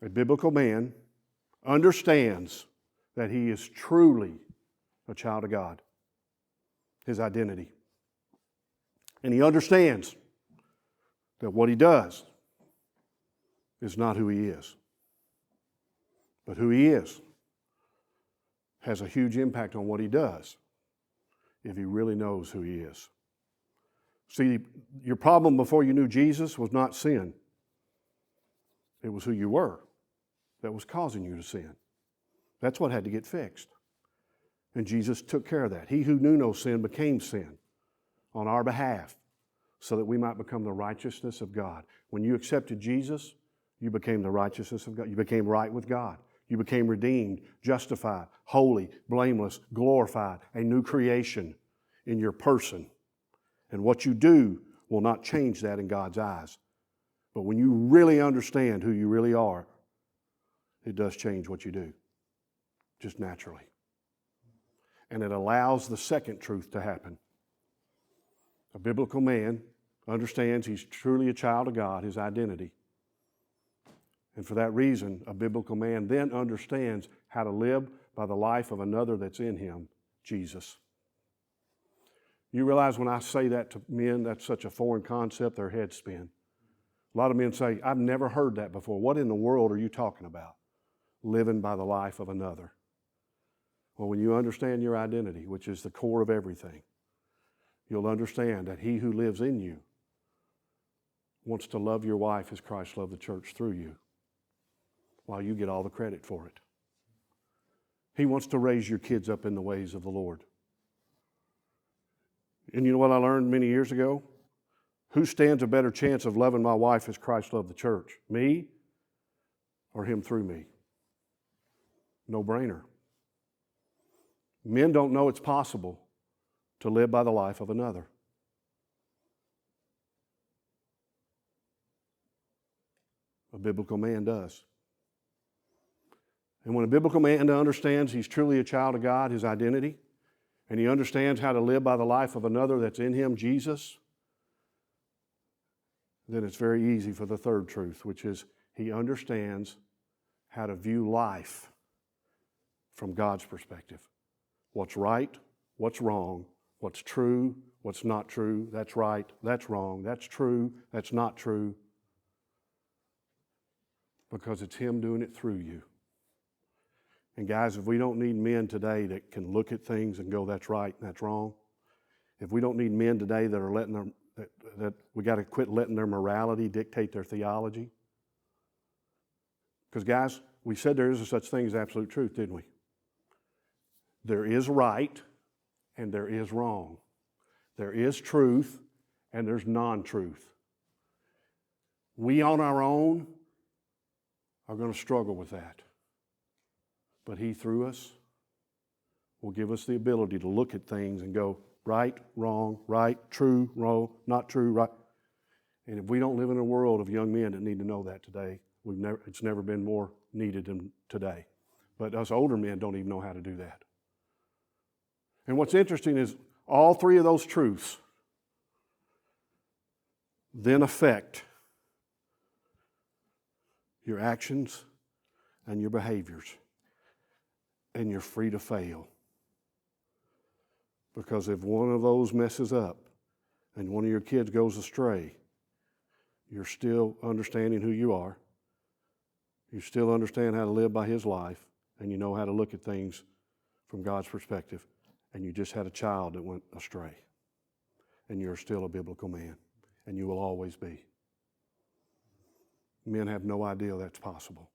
A biblical man understands that he is truly a child of God, his identity. And he understands that what he does is not who he is. But who he is has a huge impact on what he does if he really knows who he is. See, your problem before you knew Jesus was not sin. It was who you were that was causing you to sin. That's what had to get fixed. And Jesus took care of that. He who knew no sin became sin on our behalf so that we might become the righteousness of God. When you accepted Jesus, you became the righteousness of God. You became right with God. You became redeemed, justified, holy, blameless, glorified, a new creation in your person. And what you do will not change that in God's eyes. But when you really understand who you really are, it does change what you do, just naturally. And it allows the second truth to happen. A biblical man understands he's truly a child of God, his identity. And for that reason, a biblical man then understands how to live by the life of another that's in him, Jesus. You realize when I say that to men, that's such a foreign concept, their heads spin. A lot of men say, I've never heard that before. What in the world are you talking about? Living by the life of another. Well, when you understand your identity, which is the core of everything, you'll understand that he who lives in you wants to love your wife as Christ loved the church through you, while you get all the credit for it. He wants to raise your kids up in the ways of the Lord. And you know what I learned many years ago? Who stands a better chance of loving my wife as Christ loved the church? Me or him through me? No brainer. Men don't know it's possible to live by the life of another. A biblical man does. And when a biblical man understands he's truly a child of God, his identity, and he understands how to live by the life of another that's in him, Jesus, then it's very easy for the third truth, which is he understands how to view life from God's perspective. What's right, what's wrong, what's true, what's not true, that's right, that's wrong, that's true, that's not true. Because it's him doing it through you. And guys, if we don't need men today that can look at things and go, that's right and that's wrong, if we don't need men today that are letting them, that we got to quit letting their morality dictate their theology. Because guys, we said there is a such thing as absolute truth, didn't we? There is right and there is wrong. There is truth and there's non-truth. We on our own are going to struggle with that. But he through us will give us the ability to look at things and go, right, wrong, right, true, wrong, not true, right. And if we don't live in a world of young men that need to know that today, it's never been more needed than today. But us older men don't even know how to do that. And what's interesting is all three of those truths then affect your actions and your behaviors. And you're free to fail. Because if one of those messes up and one of your kids goes astray, you're still understanding who you are. You still understand how to live by his life, and you know how to look at things from God's perspective. And you just had a child that went astray. And you're still a biblical man, and you will always be. Men have no idea that's possible.